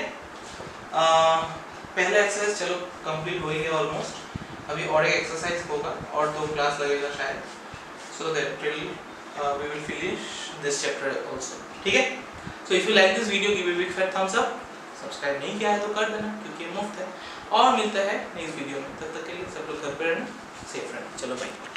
पहला एक्सरसाइज चलो कंप्लीट हो ही गया ऑलमोस्ट, अभी और एक एक्सरसाइज होगा और 2 क्लास लगेगा शायद, so that we will finish this chapter also, ठीक है। So if you like this video give a big fat thumbs up, subscribe नहीं किया है तो कर देना क्योंकि मुफ्त है, और मिलता है नेक्स्ट वीडियो में, तब तक के लिए सब लोग घर पे रहना, सेफ रहना, चलो बाय।